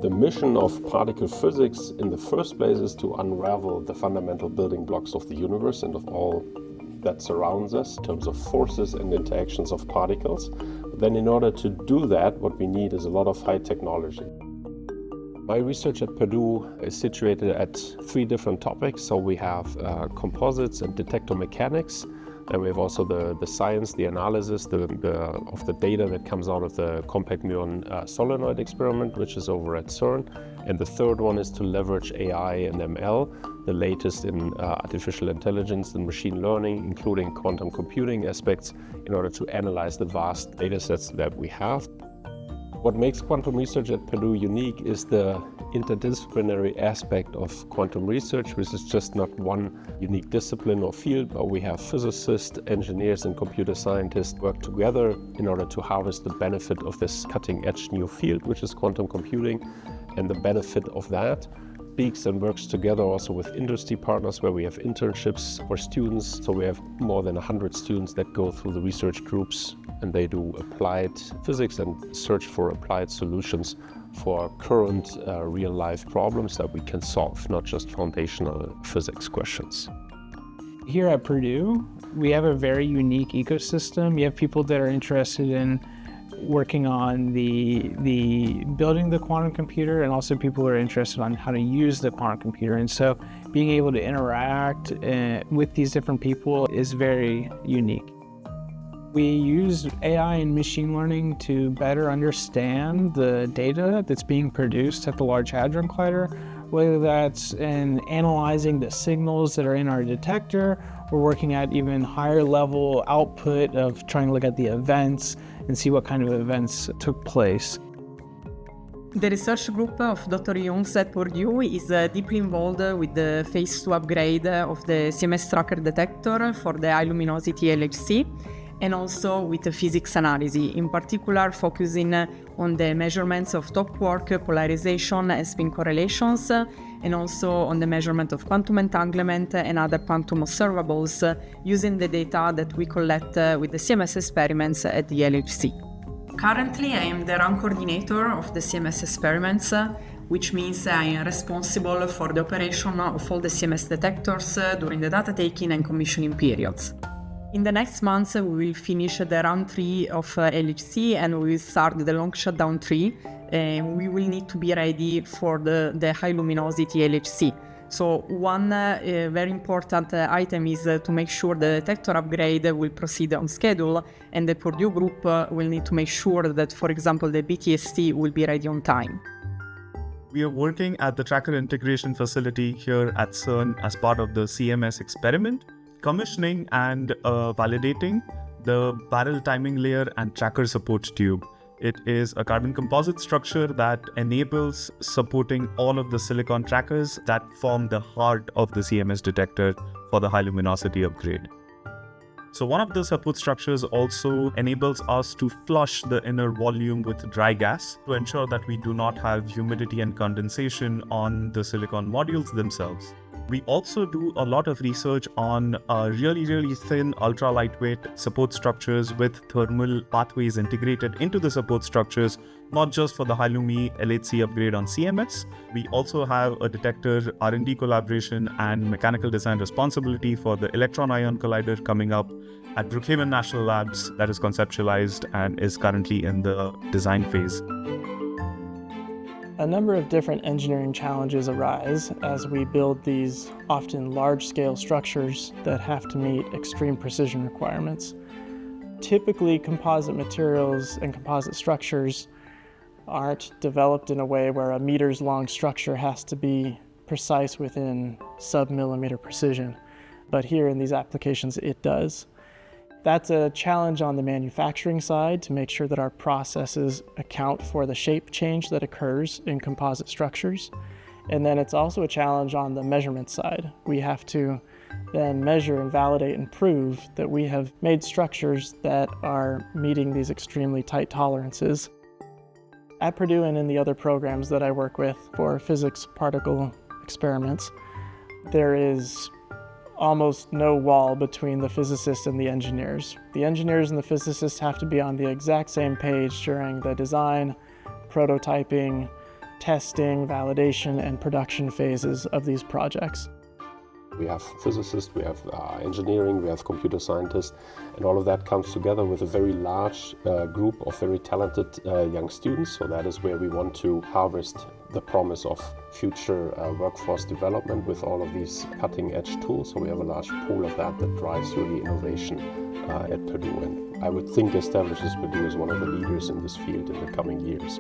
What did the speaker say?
The mission of particle physics in the first place is to unravel the fundamental building blocks of the universe and of all that surrounds us in terms of forces and interactions of particles. Then in order to do that, what we need is a lot of high technology. My research at Purdue is situated at 3 different topics. So we have composites and detector mechanics. And we have also the science, the analysis of the data that comes out of the compact muon solenoid experiment, which is over at CERN. And the third one is to leverage AI and ML, the latest in artificial intelligence and machine learning, including quantum computing aspects, in order to analyze the vast data sets that we have. What makes quantum research at Purdue unique is the interdisciplinary aspect of quantum research, which is just not one unique discipline or field, but we have physicists, engineers, and computer scientists work together in order to harvest the benefit of this cutting-edge new field, which is quantum computing. And the benefit of that speaks and works together also with industry partners, where we have internships for students. So we have more than 100 students that go through the research groups, and they do applied physics and search for applied solutions for current real-life problems that we can solve, not just foundational physics questions. Here at Purdue, we have a very unique ecosystem. You have people that are interested in working on the building the quantum computer, and also people who are interested on how to use the quantum computer. And so being able to interact with these different people is very unique. We use AI and machine learning to better understand the data that's being produced at the Large Hadron Collider, whether that's in analyzing the signals that are in our detector. We're working at even higher level output of trying to look at the events and see what kind of events took place. The research group of Dr. Jung at Purdue is deeply involved with the phase 2 upgrade of the CMS tracker detector for the high luminosity LHC, and also with the physics analysis, in particular focusing on the measurements of top-quark polarization and spin correlations, and also on the measurement of quantum entanglement and other quantum observables using the data that we collect with the CMS experiments at the LHC. Currently, I am the run coordinator of the CMS experiments, which means I am responsible for the operation of all the CMS detectors during the data taking and commissioning periods. In the next months, we will finish the round 3 of LHC, and we will start the long shutdown 3. We will need to be ready for the high luminosity LHC. So one very important item is to make sure the detector upgrade will proceed on schedule, and the Purdue group will need to make sure that, for example, the BTST will be ready on time. We are working at the tracker integration facility here at CERN as part of the CMS experiment, commissioning and validating the barrel timing layer and tracker support tube. It is a carbon composite structure that enables supporting all of the silicon trackers that form the heart of the CMS detector for the high luminosity upgrade. So one of the support structures also enables us to flush the inner volume with dry gas to ensure that we do not have humidity and condensation on the silicon modules themselves. We also do a lot of research on really thin, ultra lightweight support structures with thermal pathways integrated into the support structures, not just for the high lumi LHC upgrade on CMS. We also have a detector R&D collaboration and mechanical design responsibility for the electron-ion collider coming up at Brookhaven National Labs that is conceptualized and is currently in the design phase. A number of different engineering challenges arise as we build these often large-scale structures that have to meet extreme precision requirements. Typically, composite materials and composite structures aren't developed in a way where a meters-long structure has to be precise within sub-millimeter precision, but here in these applications it does. That's a challenge on the manufacturing side to make sure that our processes account for the shape change that occurs in composite structures. And then it's also a challenge on the measurement side. We have to then measure and validate and prove that we have made structures that are meeting these extremely tight tolerances. At Purdue and in the other programs that I work with for physics particle experiments, there is almost no wall between the physicists and the engineers. The engineers and the physicists have to be on the exact same page during the design, prototyping, testing, validation, and production phases of these projects. We have physicists, we have engineering, we have computer scientists, and all of that comes together with a very large group of very talented young students. So that is where we want to harvest the promise of future workforce development with all of these cutting-edge tools. So we have a large pool of that drives really innovation at Purdue, and I would think establishes Purdue as one of the leaders in this field in the coming years.